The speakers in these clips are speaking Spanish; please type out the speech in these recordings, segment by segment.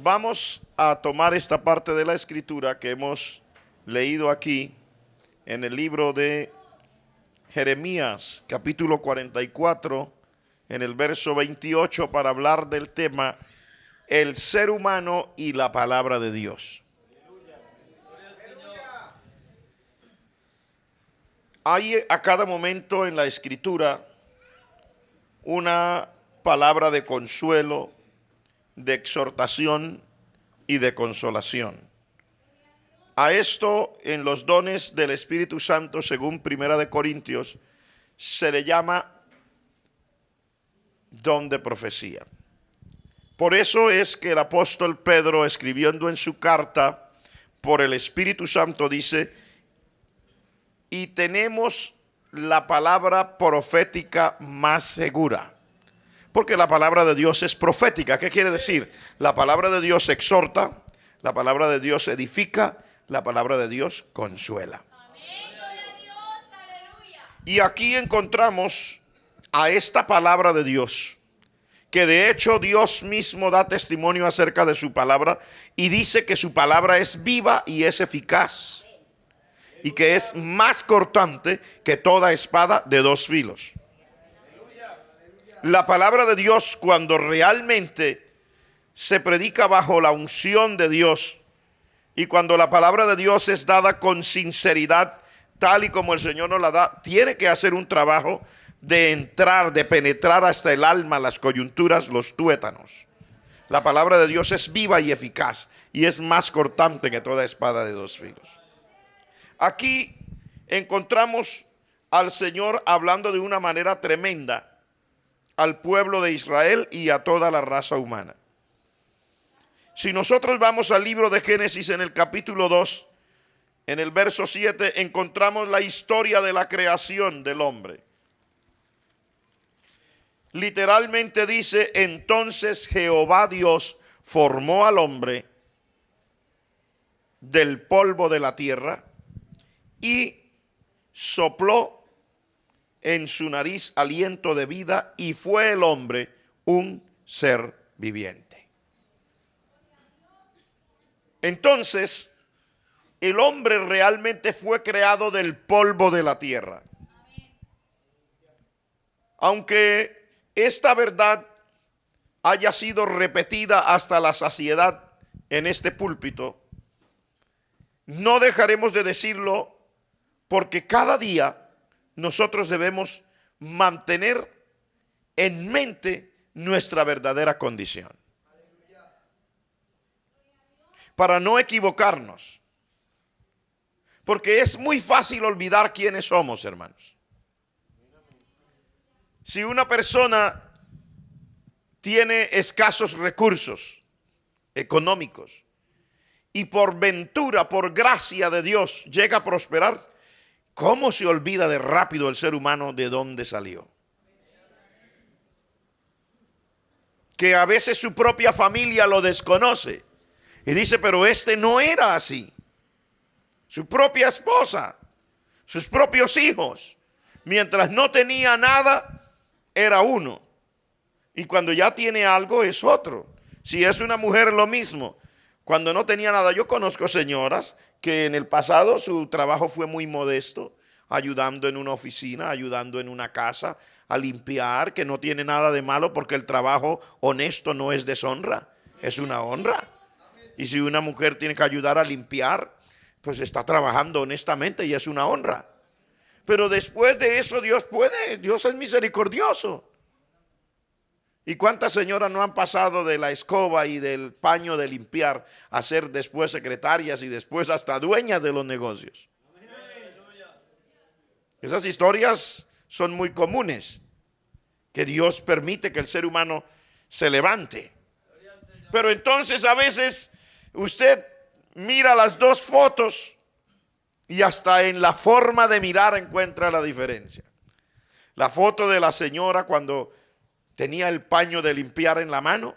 Vamos a tomar esta parte de la escritura que hemos leído aquí en el libro de Jeremías, capítulo 44, en el verso 28, para hablar del tema el ser humano y la palabra de Dios. Hay a cada momento en la escritura una palabra de consuelo, de exhortación y de consolación. A esto, en los dones del Espíritu Santo, según Primera de Corintios, se le llama don de profecía. Por eso es que el apóstol Pedro, escribiendo en su carta por el Espíritu Santo, dice: y tenemos la palabra profética más segura. Porque la palabra de Dios es profética. ¿Qué quiere decir? La palabra de Dios exhorta, la palabra de Dios edifica, la palabra de Dios consuela. Y aquí encontramos a esta palabra de Dios, que de hecho Dios mismo da testimonio acerca de su palabra y dice que su palabra es viva y es eficaz, y que es más cortante que toda espada de dos filos. La palabra de Dios, cuando realmente se predica bajo la unción de Dios y cuando la palabra de Dios es dada con sinceridad, tal y como el Señor nos la da, tiene que hacer un trabajo de entrar, de penetrar hasta el alma, las coyunturas, los tuétanos. La palabra de Dios es viva y eficaz y es más cortante que toda espada de dos filos. Aquí encontramos al Señor hablando de una manera tremenda al pueblo de Israel y a toda la raza humana. Si nosotros vamos al libro de Génesis, en el capítulo 2, en el verso 7, encontramos la historia de la creación del hombre. Literalmente dice: entonces Jehová Dios formó al hombre del polvo de la tierra y sopló en su nariz aliento de vida, y fue el hombre un ser viviente. Entonces, el hombre realmente fue creado del polvo de la tierra. Aunque esta verdad haya sido repetida hasta la saciedad en este púlpito, no dejaremos de decirlo, porque cada día nosotros debemos mantener en mente nuestra verdadera condición, para no equivocarnos, porque es muy fácil olvidar quiénes somos, hermanos. Si una persona tiene escasos recursos económicos y por ventura, por gracia de Dios, llega a prosperar, ¿cómo se olvida de rápido el ser humano de dónde salió? Que a veces su propia familia lo desconoce y dice: pero este no era así. Su propia esposa, sus propios hijos, mientras no tenía nada, era uno, y cuando ya tiene algo es otro. Si es una mujer, lo mismo. Cuando no tenía nada, yo conozco señoras que en el pasado su trabajo fue muy modesto, ayudando en una oficina, ayudando en una casa, a limpiar, que no tiene nada de malo, porque el trabajo honesto no es deshonra, es una honra. Y si una mujer tiene que ayudar a limpiar, pues está trabajando honestamente y es una honra. Pero después de eso Dios es misericordioso. ¿Y cuántas señoras no han pasado de la escoba y del paño de limpiar a ser después secretarias y después hasta dueñas de los negocios? Esas historias son muy comunes, que Dios permite que el ser humano se levante. Pero entonces a veces usted mira las dos fotos y hasta en la forma de mirar encuentra la diferencia. La foto de la señora cuando tenía el paño de limpiar en la mano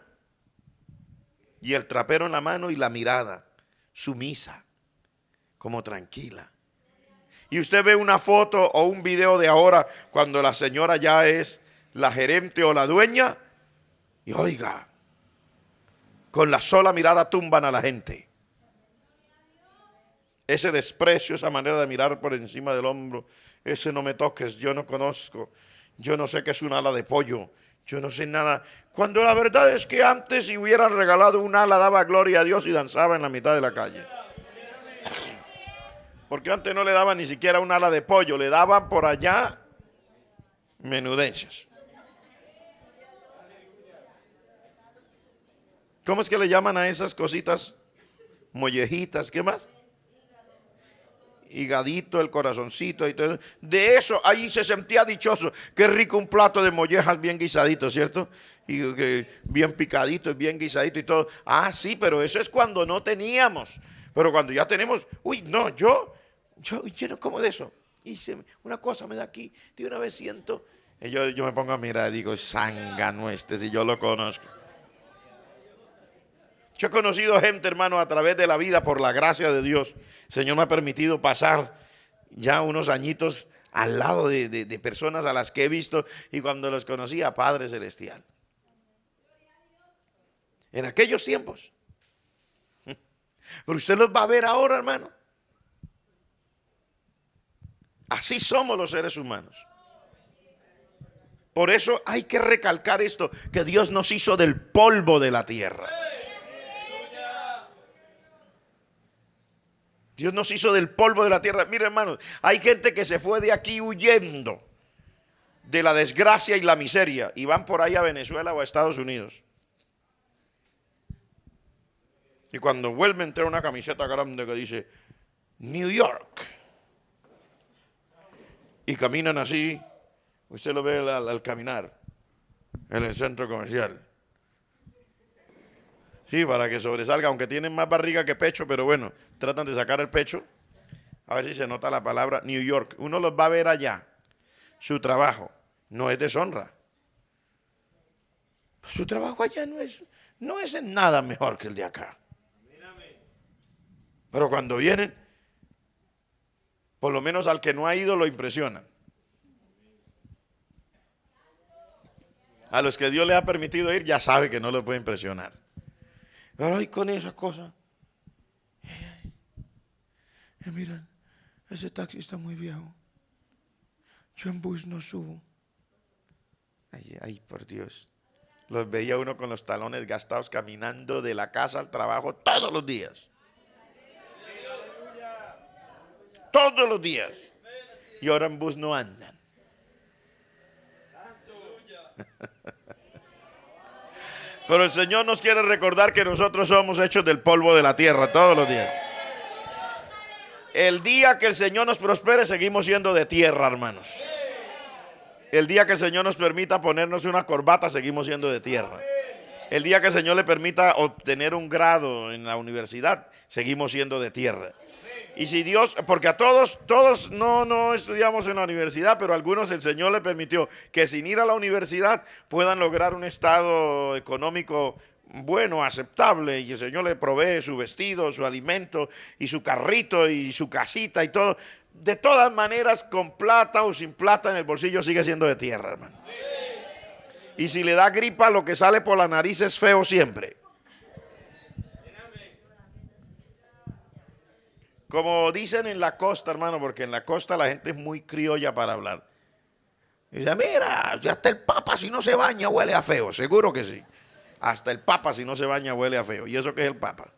y el trapero en la mano, y la mirada sumisa, como tranquila. Y usted ve una foto o un video de ahora cuando la señora ya es la gerente o la dueña, y oiga, Con la sola mirada tumban a la gente. Ese desprecio, esa manera de mirar por encima del hombro, ese no me toques, yo no conozco, yo no sé qué es un ala de pollo, yo no sé nada. Cuando la verdad es que antes, si hubieran regalado un ala, daba gloria a Dios y danzaba en la mitad de la calle. Porque antes no le daban ni siquiera un ala de pollo, le daban por allá menudencias. ¿Cómo es que le llaman a esas cositas? Mollejitas, ¿qué más? Higadito, el corazoncito y todo. De eso, ahí se sentía dichoso. Qué rico un plato de mollejas bien guisadito, ¿cierto? Y bien picadito y bien guisadito y todo. Ah, sí, pero eso es cuando no teníamos. Pero cuando ya tenemos, uy, no, yo no como de eso. Y una cosa me da aquí, de una vez siento. Y yo me pongo a mirar y digo, zángano si yo lo conozco. Yo he conocido gente, hermano, a través de la vida, por la gracia de Dios. El Señor me ha permitido pasar ya unos añitos al lado de personas a las que he visto y cuando los conocí a Padre Celestial. En aquellos tiempos. Pero usted los va a ver ahora, hermano. Así somos los seres humanos. Por eso hay que recalcar esto, que Dios nos hizo del polvo de la tierra. Dios nos hizo del polvo de la tierra. Mira, hermanos, hay gente que se fue de aquí huyendo de la desgracia y la miseria y van por ahí a Venezuela o a Estados Unidos. Y cuando vuelven trae una camiseta grande que dice New York. Y caminan así, usted lo ve al caminar en el centro comercial. Sí, para que sobresalga, aunque tienen más barriga que pecho, pero bueno, tratan de sacar el pecho. A ver si se nota la palabra New York. Uno los va a ver allá. Su trabajo no es deshonra. Su trabajo allá no es en nada mejor que el de acá. Pero cuando vienen, por lo menos al que no ha ido lo impresionan. A los que Dios les ha permitido ir ya sabe que no los puede impresionar. Pero ahí con esas cosas. Miren, ese taxi está muy viejo. Yo en bus no subo. Ay, por Dios. Los veía uno con los talones gastados caminando de la casa al trabajo todos los días. Todos los días. Y ahora en bus no andan. Pero el Señor nos quiere recordar que nosotros somos hechos del polvo de la tierra todos los días. El día que el Señor nos prospere, seguimos siendo de tierra, hermanos. El día que el Señor nos permita ponernos una corbata, seguimos siendo de tierra. El día que el Señor le permita obtener un grado en la universidad, seguimos siendo de tierra. Y si Dios, porque a todos no estudiamos en la universidad, pero a algunos el Señor le permitió que sin ir a la universidad puedan lograr un estado económico bueno, aceptable, y el Señor le provee su vestido, su alimento y su carrito y su casita y todo. De todas maneras, con plata o sin plata en el bolsillo, sigue siendo de tierra, hermano. Y si le da gripa, lo que sale por la nariz es feo siempre. Como dicen en la costa, hermano, porque en la costa la gente es muy criolla para hablar. Dice, mira, ya hasta el Papa si no se baña huele a feo. Seguro que sí. Hasta el Papa si no se baña huele a feo. ¿Y eso qué es el Papa?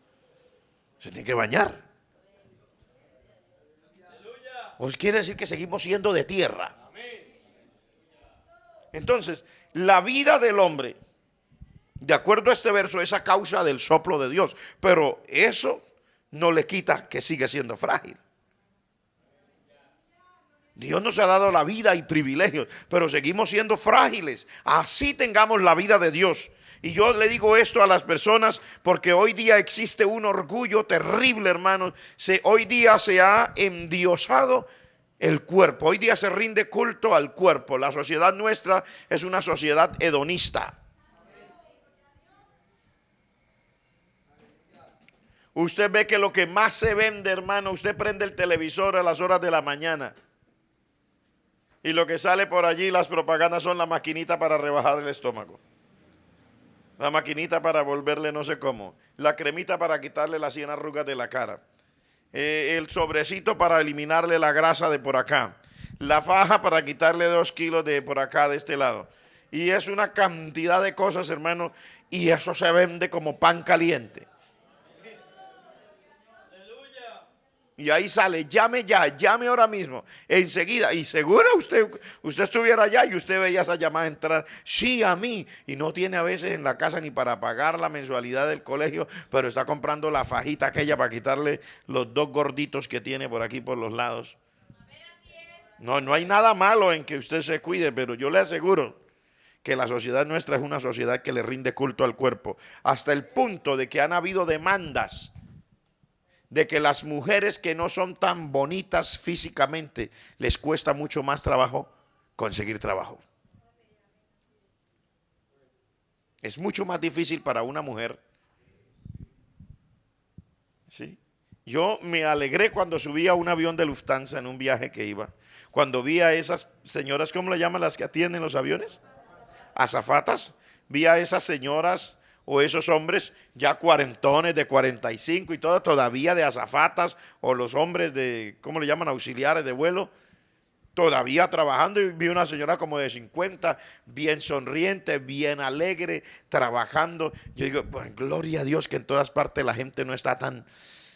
Se tiene que bañar. Pues quiere decir que seguimos siendo de tierra. Entonces, la vida del hombre, de acuerdo a este verso, es a causa del soplo de Dios. Pero eso no le quita que sigue siendo frágil. Dios nos ha dado la vida y privilegios, pero seguimos siendo frágiles. Así tengamos la vida de Dios. Y yo le digo esto a las personas porque hoy día existe un orgullo terrible, hermanos. Hoy día se ha endiosado el cuerpo. Hoy día se rinde culto al cuerpo. La sociedad nuestra es una sociedad hedonista. Usted ve que lo que más se vende, hermano, usted prende el televisor a las horas de la mañana y lo que sale por allí, las propagandas son la maquinita para rebajar el estómago. la maquinita para volverle no sé cómo, la cremita para quitarle las 100 arrugas de la cara, el sobrecito para eliminarle la grasa de por acá, la faja para quitarle 2 kilos de por acá, de este lado. Y es una cantidad de cosas, hermano, y eso se vende como pan caliente. Y ahí sale, llame ya, llame ahora mismo, enseguida. Y seguro usted estuviera allá y usted veía esa llamada entrar, sí, a mí. Y no tiene a veces en la casa ni para pagar la mensualidad del colegio, pero está comprando la fajita aquella para quitarle los 2 gorditos que tiene por aquí por los lados. No hay nada malo en que usted se cuide, pero yo le aseguro que la sociedad nuestra es una sociedad que le rinde culto al cuerpo, hasta el punto de que han habido demandas de que las mujeres que no son tan bonitas físicamente les cuesta mucho más trabajo conseguir trabajo. Es mucho más difícil para una mujer. ¿Sí? Yo me alegré cuando subí a un avión de Lufthansa en un viaje que iba, cuando vi a esas señoras, ¿cómo le llaman las que atienden los aviones? Azafatas. Vi a esas señoras o esos hombres ya cuarentones de 45 y todo, todavía de azafatas, o los hombres de, ¿cómo le llaman? Auxiliares de vuelo, todavía trabajando. Y vi una señora como de 50, bien sonriente, bien alegre, trabajando. Yo digo, pues, gloria a Dios que en todas partes la gente no está tan...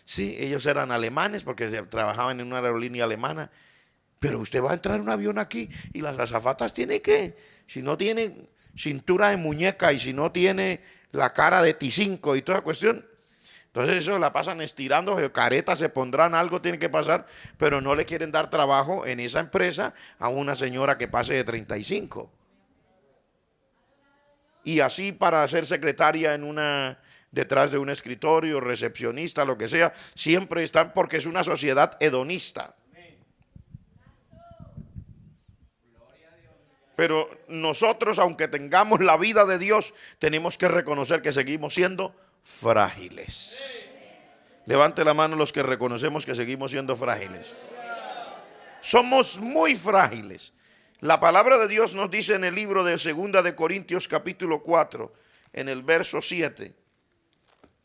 Sí, ellos eran alemanes porque trabajaban en una aerolínea alemana. Pero usted va a entrar en un avión aquí y las azafatas tienen que, si no tienen cintura de muñeca y si no tiene la cara de T5 y toda cuestión, entonces eso la pasan estirando, caretas se pondrán, algo tiene que pasar, pero no le quieren dar trabajo en esa empresa a una señora que pase de 35. Y así para ser secretaria en una, detrás de un escritorio, recepcionista, lo que sea, siempre están, porque es una sociedad hedonista. Pero nosotros, aunque tengamos la vida de Dios, tenemos que reconocer que seguimos siendo frágiles. Levante la mano los que reconocemos que seguimos siendo frágiles. Somos muy frágiles. La palabra de Dios nos dice en el libro de 2 de Corintios capítulo 4, en el verso 7.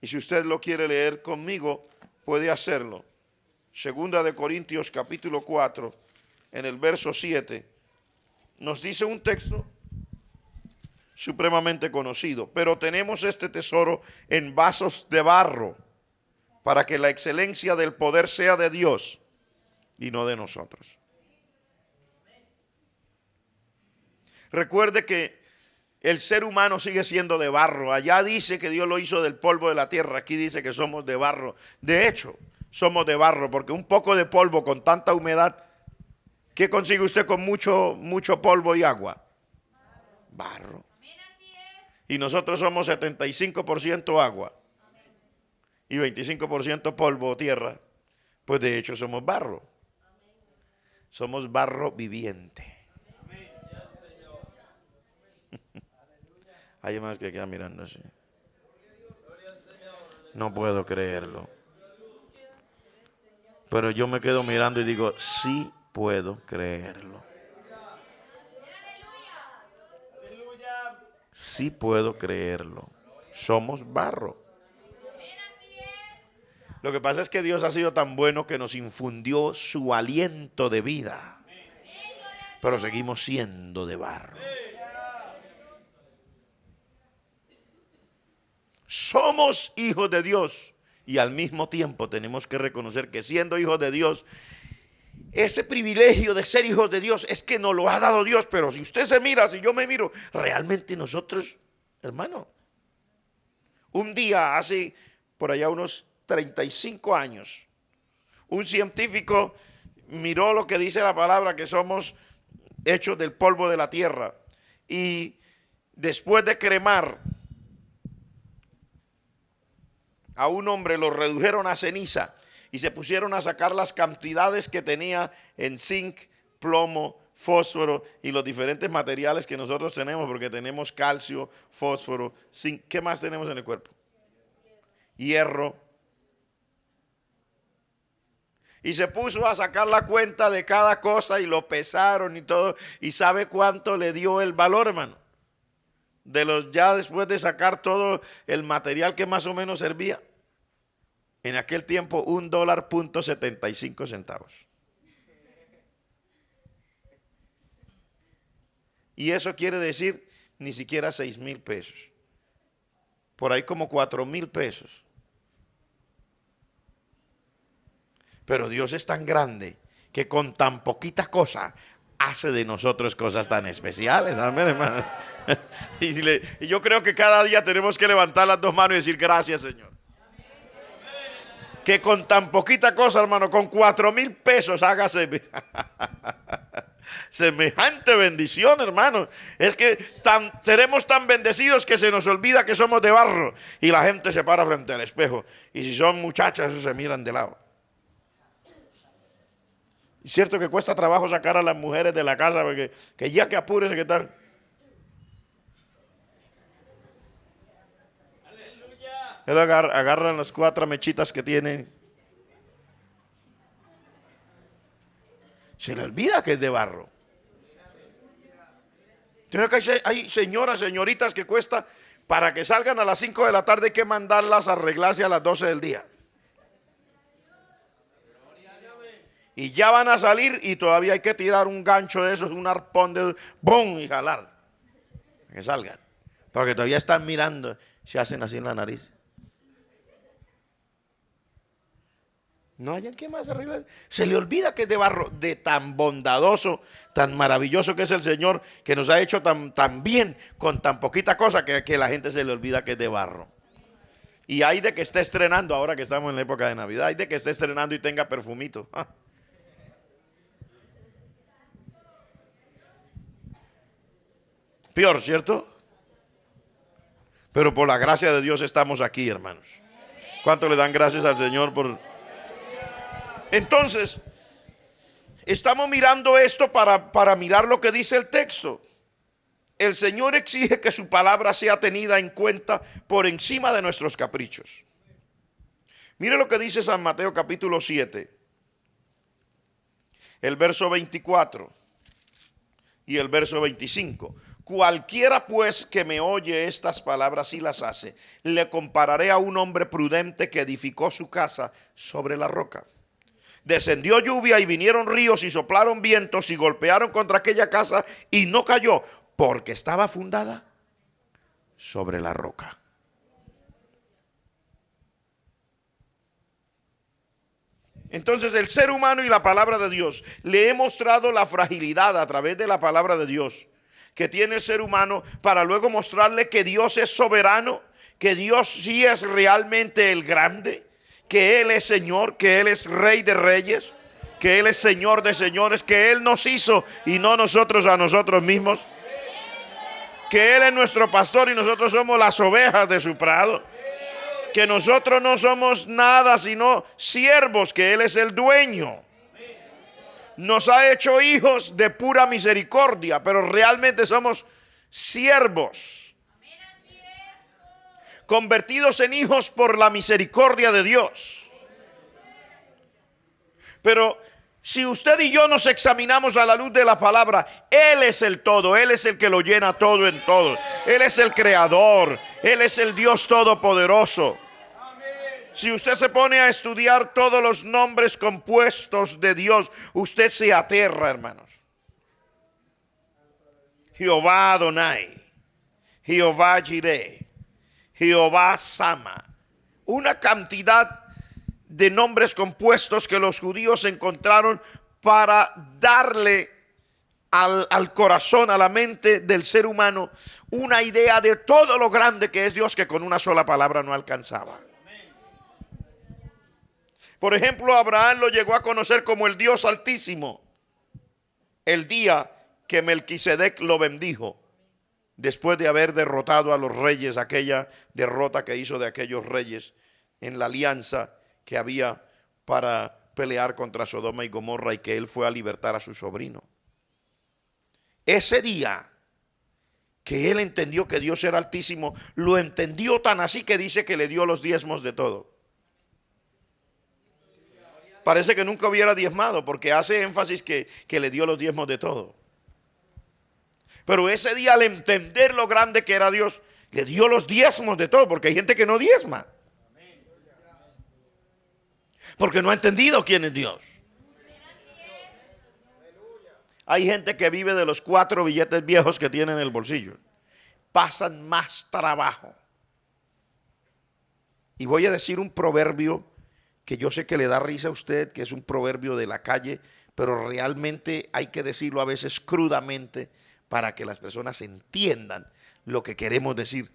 Y si usted lo quiere leer conmigo, puede hacerlo. 2 de Corintios capítulo 4, en el verso 7. Nos dice un texto supremamente conocido, pero tenemos este tesoro en vasos de barro, para que la excelencia del poder sea de Dios y no de nosotros. Recuerde que el ser humano sigue siendo de barro. Allá dice que Dios lo hizo del polvo de la tierra, aquí dice que somos de barro. De hecho, somos de barro, porque un poco de polvo con tanta humedad, ¿qué consigue usted con mucho polvo y agua? Barro. Y nosotros somos 75% agua y 25% polvo o tierra. Pues de hecho somos barro. Somos barro viviente. Hay más que quedan mirando así. No puedo creerlo. Pero yo me quedo mirando y digo, sí puedo creerlo. Sí puedo creerlo. Somos barro. Lo que pasa es que Dios ha sido tan bueno que nos infundió su aliento de vida. Pero seguimos siendo de barro. Somos hijos de Dios y al mismo tiempo tenemos que reconocer que siendo hijos de Dios, ese privilegio de ser hijos de Dios es que nos lo ha dado Dios. Pero si usted se mira, si yo me miro, realmente nosotros, hermano, un día hace por allá unos 35 años, un científico miró lo que dice la palabra, que somos hechos del polvo de la tierra, y después de cremar a un hombre lo redujeron a ceniza y se pusieron a sacar las cantidades que tenía en zinc, plomo, fósforo y los diferentes materiales que nosotros tenemos, porque tenemos calcio, fósforo, zinc. ¿Qué más tenemos en el cuerpo? Hierro. Y se puso a sacar la cuenta de cada cosa y lo pesaron y todo. ¿Y sabe cuánto le dio el valor, hermano? ya después de sacar todo el material que más o menos servía. En aquel tiempo, $1.75. Y eso quiere decir ni siquiera 6,000 pesos. Por ahí como 4,000 pesos. Pero Dios es tan grande que con tan poquita cosa hace de nosotros cosas tan especiales. Amén, hermano. Y yo creo que cada día tenemos que levantar las dos manos y decir gracias, Señor. Que con tan poquita cosa, hermano, con 4,000 pesos hágase semejante bendición, hermano. Es que seremos tan bendecidos que se nos olvida que somos de barro. Y la gente se para frente al espejo. Y si son muchachas, se miran de lado. Es cierto que cuesta trabajo sacar a las mujeres de la casa, porque que ya que apúrese, ¿qué tal? Él agarran las 4 mechitas que tienen. Se le olvida que es de barro. Hay señoras, señoritas que cuesta, para que salgan a las 5 de la tarde hay que mandarlas a arreglarse a las 12 del día. Y ya van a salir y todavía hay que tirar un gancho de esos, un arpón de ¡bum! Y jalar. Que salgan. Porque todavía están mirando, se hacen así en la nariz. No hayan que más arreglar. Se le olvida que es de barro, de tan bondadoso, tan maravilloso que es el Señor, que nos ha hecho tan bien con tan poquita cosa que la gente se le olvida que es de barro. Y hay de que esté estrenando, ahora que estamos en la época de Navidad, hay de que esté estrenando y tenga perfumito. Peor, ¿cierto? Pero por la gracia de Dios estamos aquí, hermanos. ¿Cuánto le dan gracias al Señor por...? Entonces, estamos mirando esto para mirar lo que dice el texto. El Señor exige que su palabra sea tenida en cuenta por encima de nuestros caprichos. Mire lo que dice San Mateo capítulo 7, el verso 24 y el verso 25. Cualquiera pues que me oye estas palabras y las hace, le compararé a un hombre prudente que edificó su casa sobre la roca. Descendió lluvia y vinieron ríos y soplaron vientos y golpearon contra aquella casa y no cayó porque estaba fundada sobre la roca. Entonces el ser humano y la palabra de Dios, le he mostrado la fragilidad a través de la palabra de Dios que tiene el ser humano, para luego mostrarle que Dios es soberano, que Dios sí es realmente el grande, que Él es Señor, que Él es Rey de Reyes, que Él es Señor de señores, que Él nos hizo y no nosotros a nosotros mismos, que Él es nuestro pastor y nosotros somos las ovejas de su prado, que nosotros no somos nada sino siervos, que Él es el dueño. Nos ha hecho hijos de pura misericordia, pero realmente somos siervos, convertidos en hijos por la misericordia de Dios. Pero si usted y yo nos examinamos a la luz de la palabra, Él es el todo, Él es el que lo llena todo en todo. Él es el creador, Él es el Dios todopoderoso. Si usted se pone a estudiar todos los nombres compuestos de Dios, usted se aterra, hermanos. Jehová Adonai, Jehová Jireh, Jehová Sama. Una cantidad de nombres compuestos que los judíos encontraron para darle al corazón, a la mente del ser humano, una idea de todo lo grande que es Dios, que con una sola palabra no alcanzaba. Por ejemplo, Abraham lo llegó a conocer como el Dios Altísimo el día que Melquisedec lo bendijo, después de haber derrotado a los reyes, aquella derrota que hizo de aquellos reyes en la alianza que había para pelear contra Sodoma y Gomorra, y que él fue a libertar a su sobrino. Ese día que él entendió que Dios era altísimo, lo entendió tan así que dice que le dio los diezmos de todo. Parece que nunca hubiera diezmado, porque hace énfasis que le dio los diezmos de todo. Pero ese día, al entender lo grande que era Dios, le dio los diezmos de todo, porque hay gente que no diezma, porque no ha entendido quién es Dios. Hay gente que vive de los 4 billetes viejos que tiene en el bolsillo. Pasan más trabajo. Y voy a decir un proverbio que yo sé que le da risa a usted, que es un proverbio de la calle, pero realmente hay que decirlo a veces crudamente para que las personas entiendan lo que queremos decir.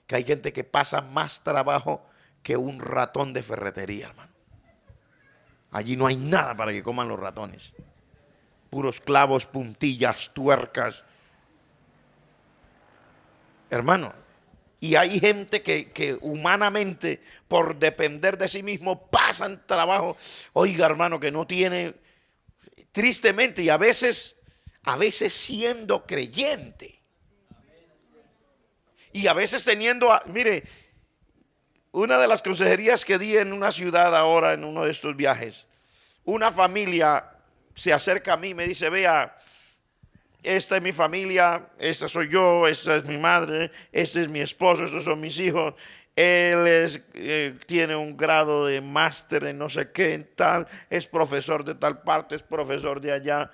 Que hay gente que pasa más trabajo que un ratón de ferretería, hermano. Allí no hay nada para que coman los ratones. Puros clavos, puntillas, tuercas. Hermano, y hay gente que humanamente, por depender de sí mismo, pasan trabajo. Oiga, hermano, que no tiene, tristemente, y a veces siendo creyente. Y a veces teniendo, mire, una de las consejerías que di en una ciudad ahora, en uno de estos viajes, una familia se acerca a mí y me dice: vea, esta es mi familia, esta soy yo, esta es mi madre, este es mi esposo, estos son mis hijos. Él tiene un grado de máster en no sé qué, en tal, es profesor de tal parte, es profesor de allá.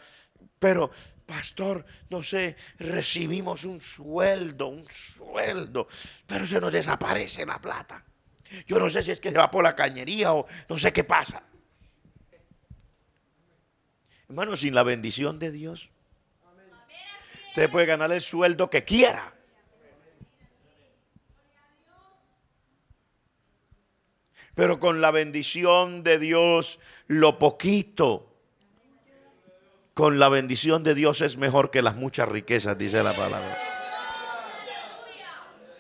Pero, pastor, no sé, recibimos un sueldo, pero se nos desaparece la plata. Yo no sé si es que se va por la cañería o no sé qué pasa. Hermano, sin la bendición de Dios, usted puede ganar el sueldo que quiera. Pero con la bendición de Dios, lo poquito, con la bendición de Dios es mejor que las muchas riquezas, dice la palabra.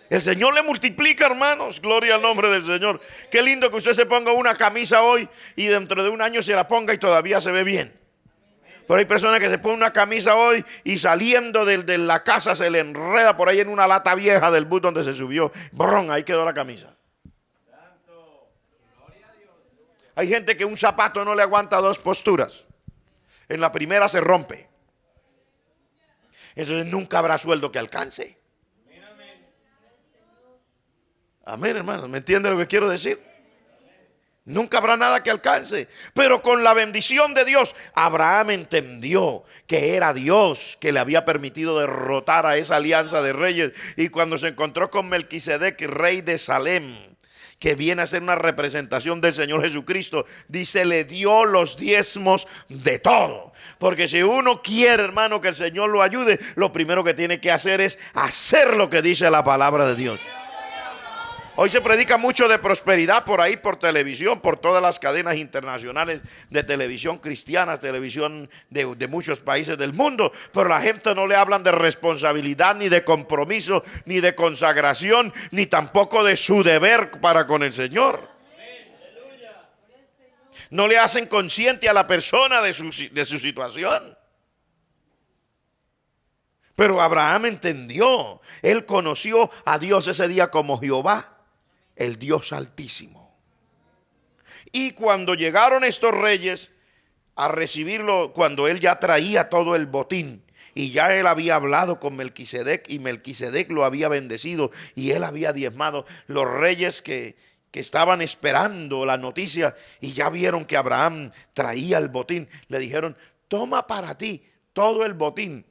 El Señor le multiplica, hermanos. Gloria al nombre del Señor. Qué lindo que usted se ponga una camisa hoy y dentro de un año se la ponga y todavía se ve bien. Pero hay personas que se ponen una camisa hoy y saliendo de la casa se le enreda por ahí en una lata vieja del bus donde se subió. ¡Brum! Ahí quedó la camisa. Hay gente que un zapato no le aguanta 2 posturas. En la primera se rompe. Entonces nunca habrá sueldo que alcance. Amén, hermanos. ¿Me entiende lo que quiero decir? Nunca habrá nada que alcance. Pero con la bendición de Dios, Abraham entendió que era Dios que le había permitido derrotar a esa alianza de reyes. Y cuando se encontró con Melquisedec, rey de Salem, que viene a ser una representación del Señor Jesucristo, dice, le dio los diezmos de todo. Porque si uno quiere, hermano, que el Señor lo ayude, lo primero que tiene que hacer es hacer lo que dice la palabra de Dios. Hoy se predica mucho de prosperidad por ahí, por televisión, por todas las cadenas internacionales de televisión cristiana, televisión de muchos países del mundo. Pero la gente no le hablan de responsabilidad, ni de compromiso, ni de consagración, ni tampoco de su deber para con el Señor. No le hacen consciente a la persona de su situación. Pero Abraham entendió, él conoció a Dios ese día como Jehová, el Dios Altísimo. Y cuando llegaron estos reyes a recibirlo, cuando él ya traía todo el botín, y ya él había hablado con Melquisedec, y Melquisedec lo había bendecido, y él había diezmado, los reyes que estaban esperando la noticia, y ya vieron que Abraham traía el botín, le dijeron: toma para ti todo el botín,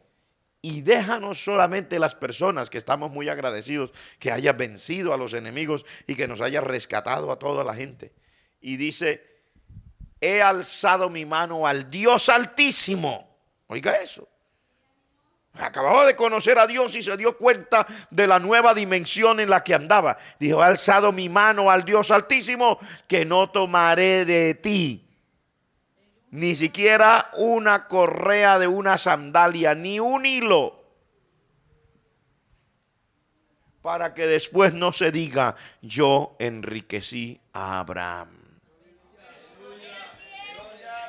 y déjanos solamente las personas que estamos muy agradecidos que hayas vencido a los enemigos y que nos hayas rescatado a toda la gente. Y dice: he alzado mi mano al Dios Altísimo. Oiga eso. Acababa de conocer a Dios y se dio cuenta de la nueva dimensión en la que andaba. Dijo: he alzado mi mano al Dios Altísimo, que no tomaré de ti ni siquiera una correa de una sandalia, ni un hilo, para que después no se diga: yo enriquecí a Abraham.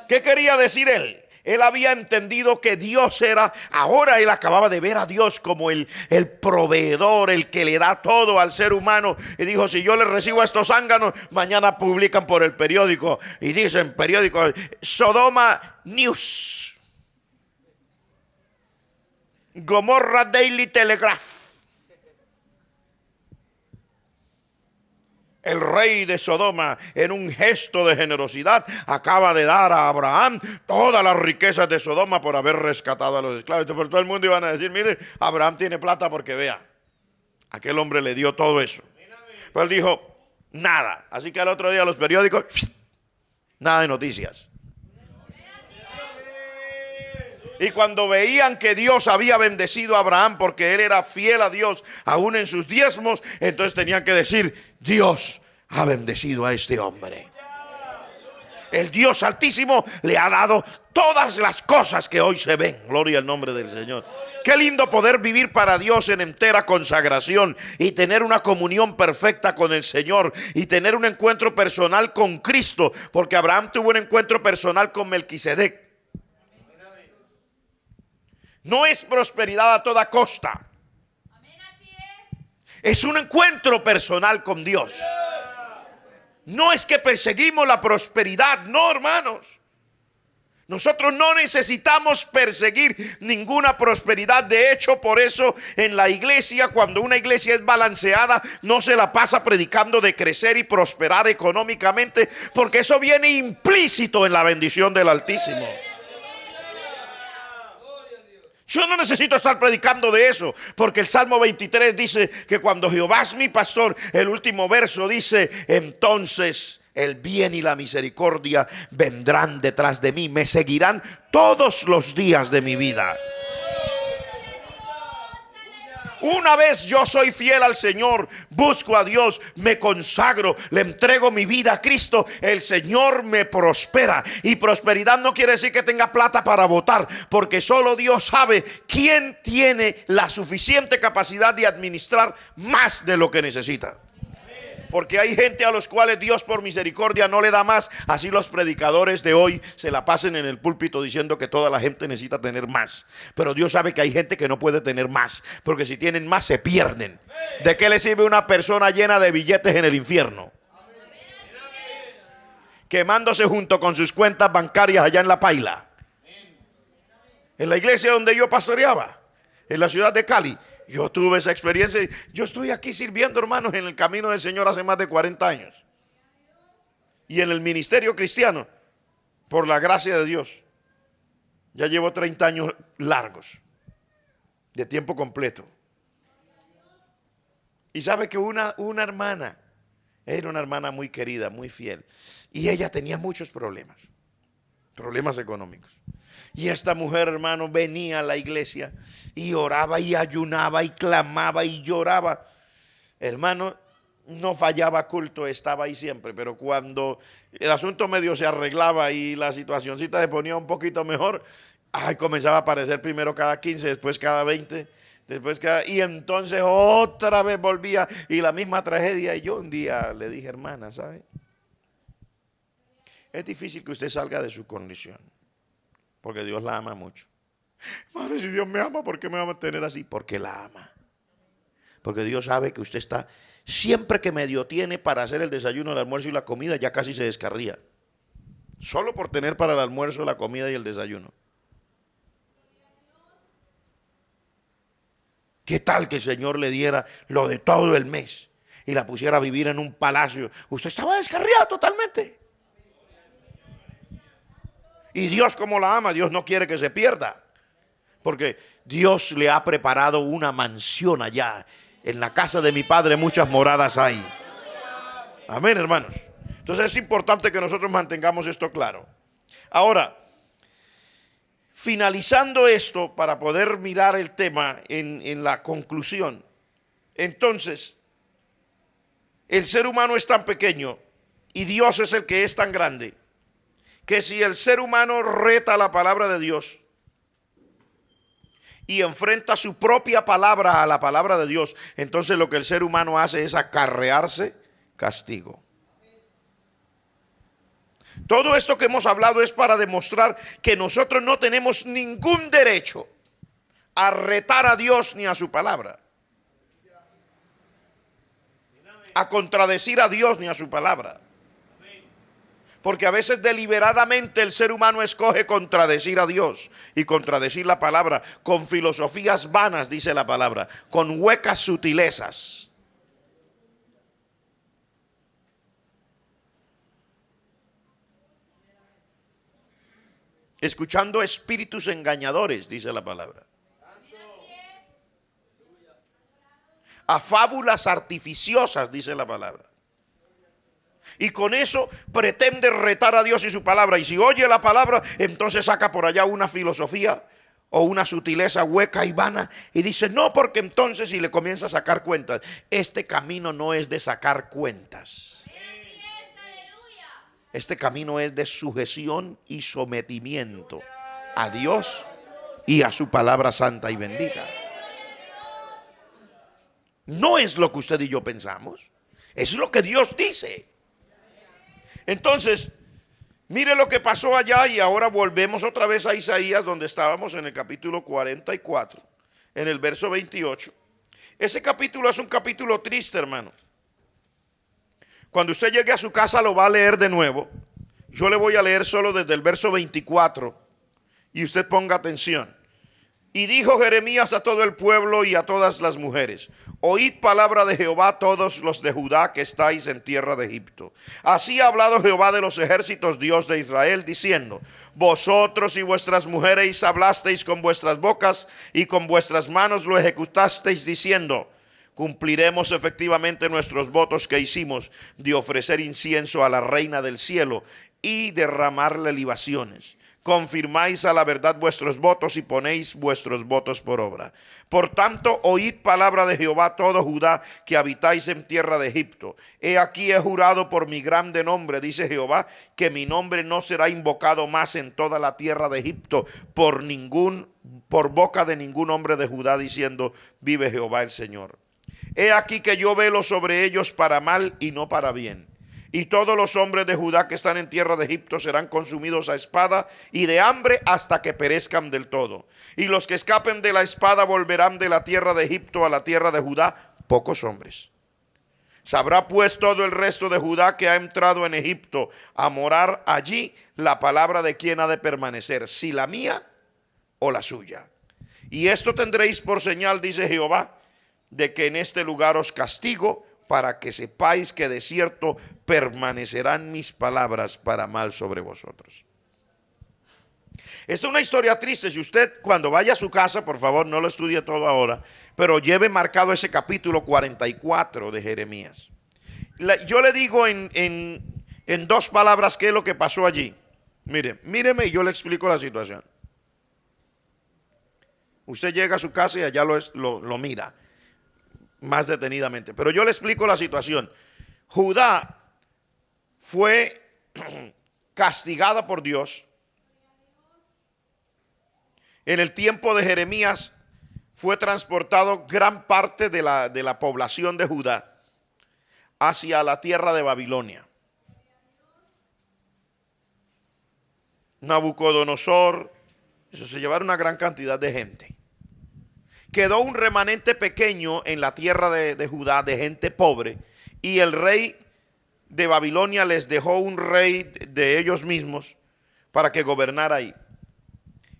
¿Qué quería decir él? Él había entendido que Dios era, ahora él acababa de ver a Dios como el proveedor, el que le da todo al ser humano. Y dijo: si yo le recibo a estos zánganos, mañana publican por el periódico y dicen periódico Sodoma News. Gomorrah Daily Telegraph. El rey de Sodoma, en un gesto de generosidad, acaba de dar a Abraham todas las riquezas de Sodoma por haber rescatado a los esclavos. Entonces, por todo el mundo iban a decir, mire, Abraham tiene plata porque vea, aquel hombre le dio todo eso. Pero él dijo, nada. Así que al otro día los periódicos, nada de noticias. Y cuando veían que Dios había bendecido a Abraham porque él era fiel a Dios aún en sus diezmos, entonces tenían que decir, Dios ha bendecido a este hombre. El Dios Altísimo le ha dado todas las cosas que hoy se ven. Gloria al nombre del Señor. Qué lindo poder vivir para Dios en entera consagración y tener una comunión perfecta con el Señor y tener un encuentro personal con Cristo, porque Abraham tuvo un encuentro personal con Melquisedec. No es prosperidad a toda costa. Es un encuentro personal con Dios. No es que perseguimos la prosperidad, no, hermanos. Nosotros no necesitamos perseguir ninguna prosperidad. De hecho, por eso en la iglesia, cuando una iglesia es balanceada, no se la pasa predicando de crecer y prosperar económicamente, porque eso viene implícito en la bendición del Altísimo. Yo no necesito estar predicando de eso, porque el Salmo 23 dice que cuando Jehová es mi pastor, el último verso dice, entonces el bien y la misericordia vendrán detrás de mí, me seguirán todos los días de mi vida. Una vez yo soy fiel al Señor, busco a Dios, me consagro, le entrego mi vida a Cristo, el Señor me prospera. Y prosperidad no quiere decir que tenga plata para votar, porque solo Dios sabe quién tiene la suficiente capacidad de administrar más de lo que necesita. Porque hay gente a los cuales Dios por misericordia no le da más. Así los predicadores de hoy se la pasen en el púlpito diciendo que toda la gente necesita tener más. Pero Dios sabe que hay gente que no puede tener más, porque si tienen más se pierden. ¿De qué le sirve una persona llena de billetes en el infierno? Quemándose junto con sus cuentas bancarias allá en La Paila. En la iglesia donde yo pastoreaba, en la ciudad de Cali, yo tuve esa experiencia. Yo estoy aquí sirviendo, hermanos, en el camino del Señor hace más de 40 años. Y en el ministerio cristiano, por la gracia de Dios, ya llevo 30 años largos, de tiempo completo. Y sabe que una hermana, era una hermana muy querida, muy fiel. Y ella tenía muchos problemas económicos. Y esta mujer, hermano, venía a la iglesia y oraba y ayunaba y clamaba y lloraba. Hermano, no fallaba culto, estaba ahí siempre. Pero cuando el asunto medio se arreglaba y la situacioncita se ponía un poquito mejor, comenzaba a aparecer primero cada 15, después cada 20, y entonces otra vez volvía y la misma tragedia. Y yo un día le dije, hermana, ¿sabe? Es difícil que usted salga de su condición, porque Dios la ama mucho. Madre, si Dios me ama, ¿por qué me va a mantener así? Porque la ama. Porque Dios sabe que usted está, siempre que medio tiene para hacer el desayuno, el almuerzo y la comida, ya casi se descarría. Solo por tener para el almuerzo, la comida y el desayuno. ¿Qué tal que el Señor le diera lo de todo el mes y la pusiera a vivir en un palacio? Usted estaba descarriado totalmente. Y Dios, como la ama, Dios no quiere que se pierda, porque Dios le ha preparado una mansión allá. En la casa de mi Padre muchas moradas hay. Amén, hermanos. Entonces es importante que nosotros mantengamos esto claro. Ahora, finalizando esto, para poder mirar el tema en la conclusión. Entonces, el ser humano es tan pequeño y Dios es el que es tan grande, que si el ser humano reta la palabra de Dios y enfrenta su propia palabra a la palabra de Dios, entonces lo que el ser humano hace es acarrearse castigo. Todo esto que hemos hablado es para demostrar que nosotros no tenemos ningún derecho a retar a Dios ni a su palabra, a contradecir a Dios ni a su palabra. Porque a veces deliberadamente el ser humano escoge contradecir a Dios y contradecir la palabra con filosofías vanas, dice la palabra, con huecas sutilezas. Escuchando espíritus engañadores, dice la palabra. A fábulas artificiosas, dice la palabra. Y con eso pretende retar a Dios y su palabra. Y si oye la palabra, entonces saca por allá una filosofía o una sutileza hueca y vana. Y dice, no, porque entonces, y le comienza a sacar cuentas. Este camino no es de sacar cuentas. Este camino es de sujeción y sometimiento a Dios y a su palabra santa y bendita. No es lo que usted y yo pensamos. Es lo que Dios dice. Entonces, mire lo que pasó allá y ahora volvemos otra vez a Isaías, donde estábamos en el capítulo 44, en el verso 28. Ese capítulo es un capítulo triste, hermano. Cuando usted llegue a su casa lo va a leer de nuevo. Yo le voy a leer solo desde el verso 24 y usted ponga atención. Y dijo Jeremías a todo el pueblo y a todas las mujeres: oíd palabra de Jehová todos los de Judá que estáis en tierra de Egipto. Así ha hablado Jehová de los ejércitos, Dios de Israel, diciendo: vosotros y vuestras mujeres hablasteis con vuestras bocas y con vuestras manos lo ejecutasteis, diciendo: cumpliremos efectivamente nuestros votos que hicimos de ofrecer incienso a la reina del cielo y derramarle libaciones. Confirmáis a la verdad vuestros votos y ponéis vuestros votos por obra. Por tanto, oíd palabra de Jehová todo Judá que habitáis en tierra de Egipto. He aquí he jurado por mi grande nombre, dice Jehová, que mi nombre no será invocado más en toda la tierra de Egipto por boca de ningún hombre de Judá, diciendo: vive Jehová el Señor. He aquí que yo velo sobre ellos para mal y no para bien. Y todos los hombres de Judá que están en tierra de Egipto serán consumidos a espada y de hambre hasta que perezcan del todo. Y los que escapen de la espada volverán de la tierra de Egipto a la tierra de Judá, pocos hombres. Sabrá pues todo el resto de Judá que ha entrado en Egipto a morar allí la palabra de quién ha de permanecer, si la mía o la suya. Y esto tendréis por señal, dice Jehová, de que en este lugar os castigo, para que sepáis que de cierto permanecerán mis palabras para mal sobre vosotros. Es una historia triste. Si usted cuando vaya a su casa, por favor no lo estudie todo ahora, pero lleve marcado ese capítulo 44 de Jeremías. Yo le digo en dos palabras qué es lo que pasó allí. Míreme y yo le explico la situación. Usted llega a su casa y allá lo mira más detenidamente. Pero yo le explico la situación. Judá fue castigada por Dios. En el tiempo de Jeremías fue transportado gran parte de la población de Judá hacia la tierra de Babilonia. Nabucodonosor, eso se llevaron una gran cantidad de gente. Quedó un remanente pequeño en la tierra de Judá, de gente pobre, y el rey de Babilonia les dejó un rey de ellos mismos para que gobernara ahí.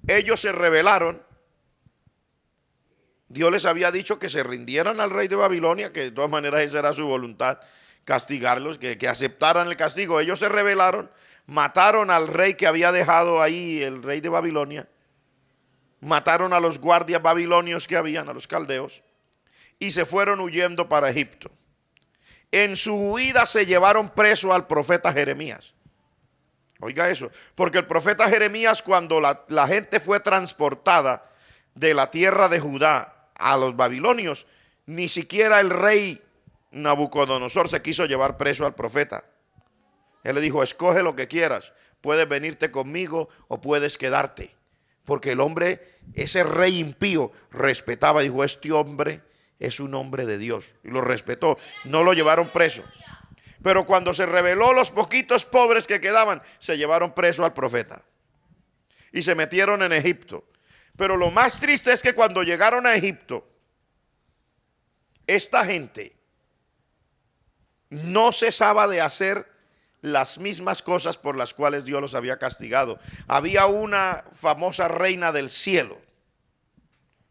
Ellos se rebelaron. Dios les había dicho que se rindieran al rey de Babilonia, que de todas maneras esa era su voluntad, castigarlos, que aceptaran el castigo. Ellos se rebelaron, mataron al rey que había dejado ahí, el rey de Babilonia. Mataron a los guardias babilonios que habían, a los caldeos, y se fueron huyendo para Egipto. En su huida se llevaron preso al profeta Jeremías. Oiga eso, porque el profeta Jeremías, cuando la gente fue transportada de la tierra de Judá a los babilonios, ni siquiera el rey Nabucodonosor se quiso llevar preso al profeta. Él le dijo: escoge lo que quieras, puedes venirte conmigo o puedes quedarte. Porque el hombre, ese rey impío, respetaba, dijo: este hombre es un hombre de Dios. Y lo respetó, no lo llevaron preso. Pero cuando se rebeló, los poquitos pobres que quedaban, se llevaron preso al profeta. Y se metieron en Egipto. Pero lo más triste es que cuando llegaron a Egipto, esta gente no cesaba de hacer las mismas cosas por las cuales Dios los había castigado. Había una famosa reina del cielo.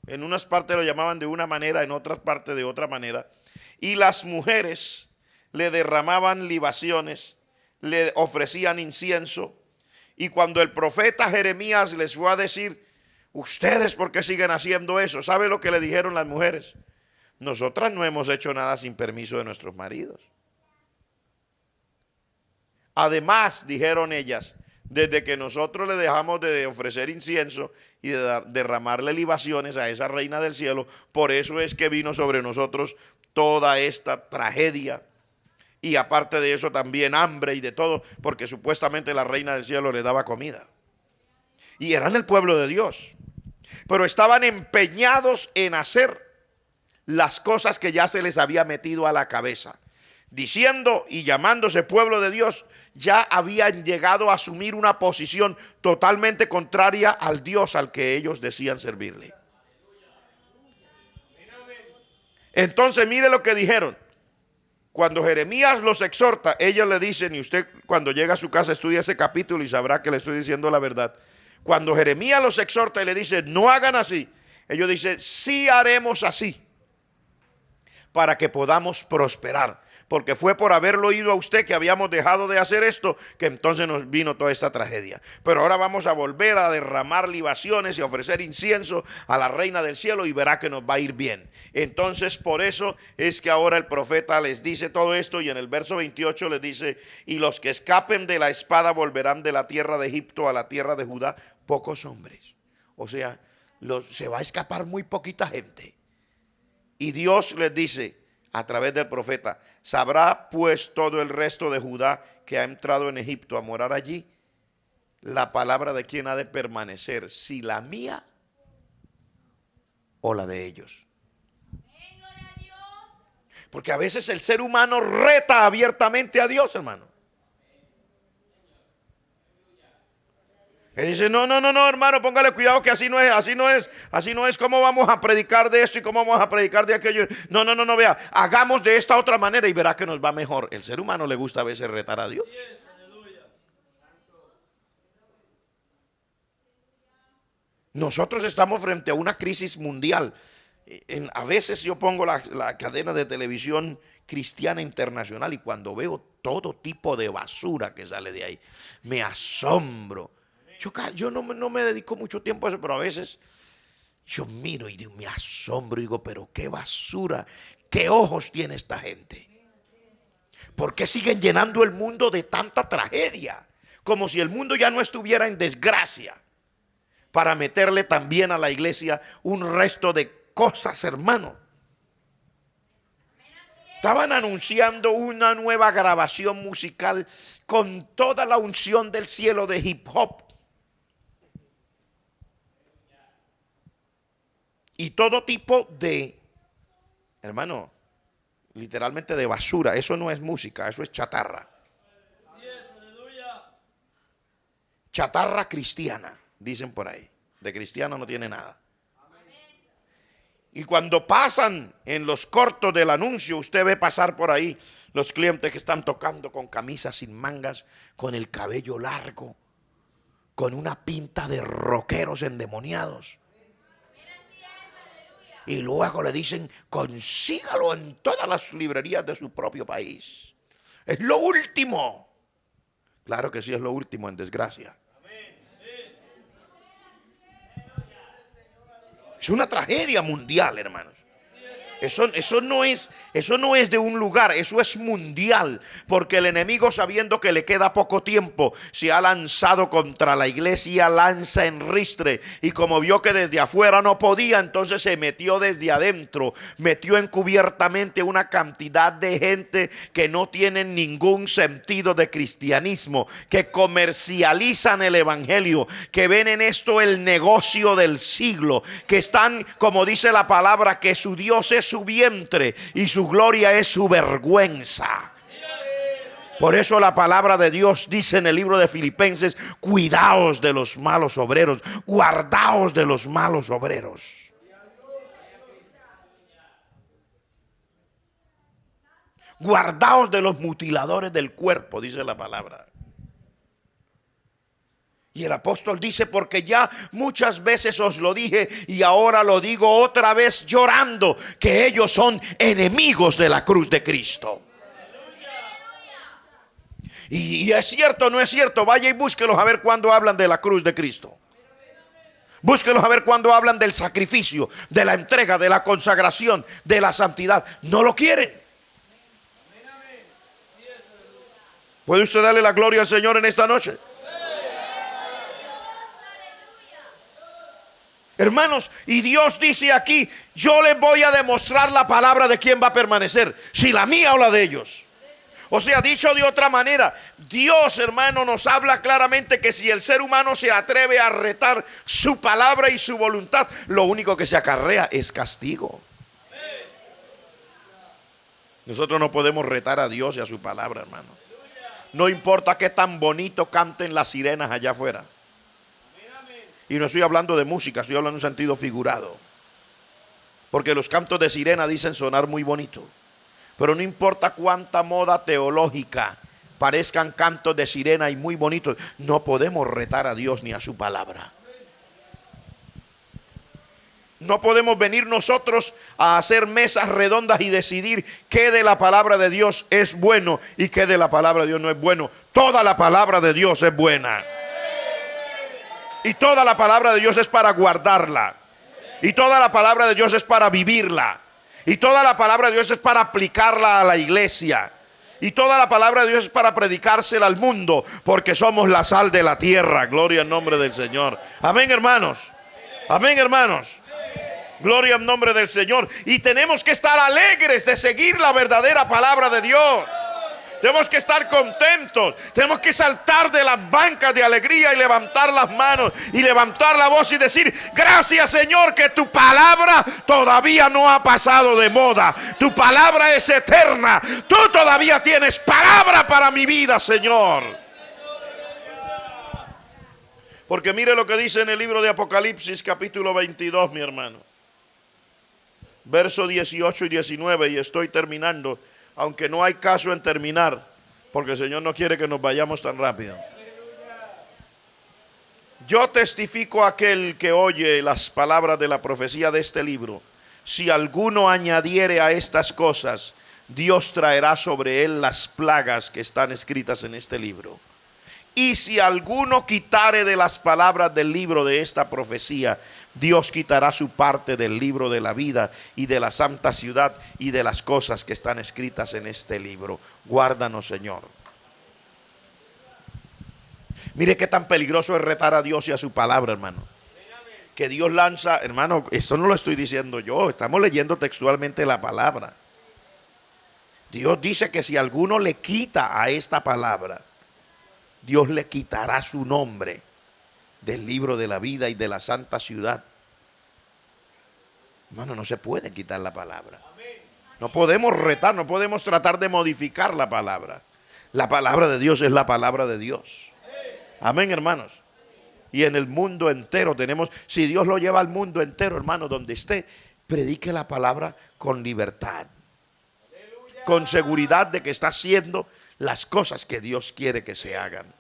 En unas partes lo llamaban de una manera, en otras partes de otra manera. Y las mujeres le derramaban libaciones, le ofrecían incienso. Y cuando el profeta Jeremías les fue a decir, ¿ustedes por qué siguen haciendo eso? ¿Sabe lo que le dijeron las mujeres? Nosotras no hemos hecho nada sin permiso de nuestros maridos. Además, dijeron ellas, desde que nosotros le dejamos de ofrecer incienso y de derramarle libaciones a esa reina del cielo, por eso es que vino sobre nosotros toda esta tragedia. Y aparte de eso también hambre y de todo, porque supuestamente la reina del cielo le daba comida. Y eran el pueblo de Dios, pero estaban empeñados en hacer las cosas que ya se les había metido a la cabeza. Diciendo y llamándose pueblo de Dios, ya habían llegado a asumir una posición totalmente contraria al Dios al que ellos decían servirle. Entonces mire lo que dijeron. Cuando Jeremías los exhorta, ellos le dicen, y usted cuando llega a su casa estudia ese capítulo y sabrá que le estoy diciendo la verdad. Cuando Jeremías los exhorta y le dice, no hagan así, ellos dicen, sí haremos así, para que podamos prosperar. Porque fue por haberlo oído a usted que habíamos dejado de hacer esto, que entonces nos vino toda esta tragedia. Pero ahora vamos a volver a derramar libaciones y a ofrecer incienso a la reina del cielo y verá que nos va a ir bien. Entonces por eso es que ahora el profeta les dice todo esto y en el verso 28 les dice, y los que escapen de la espada volverán de la tierra de Egipto a la tierra de Judá, pocos hombres. O sea, se va a escapar muy poquita gente. Y Dios les dice a través del profeta, sabrá pues todo el resto de Judá que ha entrado en Egipto a morar allí, la palabra de quién ha de permanecer, si la mía o la de ellos. Porque a veces el ser humano reta abiertamente a Dios, hermano. Él dice, no, hermano, póngale cuidado que así no es, ¿cómo vamos a predicar de esto y cómo vamos a predicar de aquello? No, vea, hagamos de esta otra manera y verá que nos va mejor. El ser humano le gusta a veces retar a Dios. Nosotros estamos frente a una crisis mundial. A veces yo pongo la cadena de televisión cristiana internacional y cuando veo todo tipo de basura que sale de ahí, me asombro. Yo no me dedico mucho tiempo a eso, pero a veces yo miro y me asombro y digo, pero qué basura, qué ojos tiene esta gente. ¿Por qué siguen llenando el mundo de tanta tragedia? Como si el mundo ya no estuviera en desgracia. Para meterle también a la iglesia un resto de cosas, hermano. Estaban anunciando una nueva grabación musical con toda la unción del cielo de hip hop. Y todo tipo de, hermano, literalmente de basura. Eso no es música, eso es chatarra. Chatarra cristiana, dicen por ahí. De cristiano no tiene nada. Y cuando pasan en los cortos del anuncio, usted ve pasar por ahí los clientes que están tocando con camisas sin mangas, con el cabello largo, con una pinta de rockeros endemoniados. Y luego le dicen, consígalo en todas las librerías de su propio país. Es lo último. Claro que sí, es lo último en desgracia. Es una tragedia mundial, hermanos. Eso no es de un lugar, eso es mundial. Porque el enemigo, sabiendo que le queda poco tiempo, se ha lanzado contra la iglesia, lanza en ristre. Y como vio que desde afuera no podía, entonces se metió desde adentro. Metió encubiertamente una cantidad de gente que no tienen ningún sentido de cristianismo, que comercializan el evangelio, que ven en esto el negocio del siglo, que están, como dice la palabra, que su Dios es su vientre y su gloria es su vergüenza. Por eso la palabra de Dios dice en el libro de Filipenses, cuidaos de los malos obreros, guardaos de los malos obreros. Guardaos de los mutiladores del cuerpo, dice la palabra. Y el apóstol dice, porque ya muchas veces os lo dije y ahora lo digo otra vez llorando, que ellos son enemigos de la cruz de Cristo. Y es cierto, no es cierto, vaya y búsquelos a ver cuándo hablan de la cruz de Cristo. Búsquelos a ver cuándo hablan del sacrificio, de la entrega, de la consagración, de la santidad. No lo quieren. ¿Puede usted darle la gloria al Señor en esta noche? Hermanos, y Dios dice aquí, yo les voy a demostrar la palabra de quién va a permanecer, si la mía o la de ellos. O sea, dicho de otra manera, Dios, hermano, nos habla claramente que si el ser humano se atreve a retar su palabra y su voluntad, lo único que se acarrea es castigo. Nosotros no podemos retar a Dios y a su palabra, hermano. No importa qué tan bonito canten las sirenas allá afuera. Y no estoy hablando de música, estoy hablando en un sentido figurado. Porque los cantos de sirena dicen sonar muy bonito. Pero no importa cuánta moda teológica parezcan cantos de sirena y muy bonitos, no podemos retar a Dios ni a su palabra. No podemos venir nosotros a hacer mesas redondas y decidir qué de la palabra de Dios es bueno y qué de la palabra de Dios no es bueno. Toda la palabra de Dios es buena. Y toda la palabra de Dios es para guardarla. Y toda la palabra de Dios es para vivirla. Y toda la palabra de Dios es para aplicarla a la iglesia. Y toda la palabra de Dios es para predicársela al mundo, porque somos la sal de la tierra. Gloria al nombre del Señor. Amén, hermanos. Amén, hermanos. Gloria al nombre del Señor. Y tenemos que estar alegres de seguir la verdadera palabra de Dios. Tenemos que estar contentos. Tenemos que saltar de las bancas de alegría y levantar las manos y levantar la voz y decir: gracias, Señor, que tu palabra todavía no ha pasado de moda. Tu palabra es eterna. Tú todavía tienes palabra para mi vida, Señor. Porque mire lo que dice en el libro de Apocalipsis capítulo 22, mi hermano. Verso 18 y 19, y estoy terminando. Aunque no hay caso en terminar, porque el Señor no quiere que nos vayamos tan rápido. Yo testifico a aquel que oye las palabras de la profecía de este libro: si alguno añadiere a estas cosas, Dios traerá sobre él las plagas que están escritas en este libro. Y si alguno quitare de las palabras del libro de esta profecía, Dios quitará su parte del libro de la vida y de la santa ciudad y de las cosas que están escritas en este libro. Guárdanos, Señor. Mire qué tan peligroso es retar a Dios y a su palabra, hermano. Que Dios lanza, hermano, esto no lo estoy diciendo yo, estamos leyendo textualmente la palabra. Dios dice que si alguno le quita a esta palabra, Dios le quitará su nombre del libro de la vida y de la santa ciudad. Hermano, no se puede quitar la palabra. No podemos retar, no podemos tratar de modificar la palabra. La palabra de Dios es la palabra de Dios. Amén, hermanos. Y en el mundo entero tenemos, si Dios lo lleva al mundo entero, hermano, donde esté, predique la palabra con libertad. Con seguridad de que está haciendo las cosas que Dios quiere que se hagan.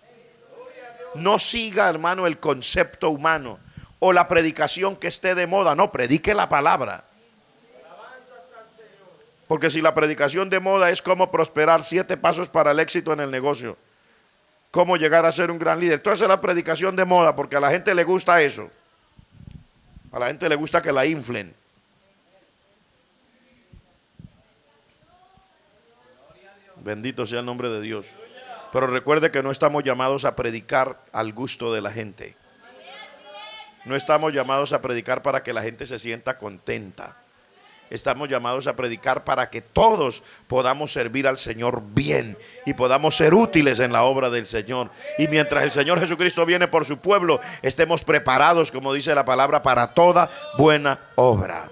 No siga, hermano, el concepto humano o la predicación que esté de moda. No, predique la palabra. Porque si la predicación de moda es cómo prosperar, 7 pasos para el éxito en el negocio, cómo llegar a ser un gran líder, entonces es la predicación de moda, porque a la gente le gusta eso. A la gente le gusta que la inflen. Bendito sea el nombre de Dios. Pero recuerde que no estamos llamados a predicar al gusto de la gente. No estamos llamados a predicar para que la gente se sienta contenta. Estamos llamados a predicar para que todos podamos servir al Señor bien y podamos ser útiles en la obra del Señor. Y mientras el Señor Jesucristo viene por su pueblo, estemos preparados, como dice la palabra, para toda buena obra.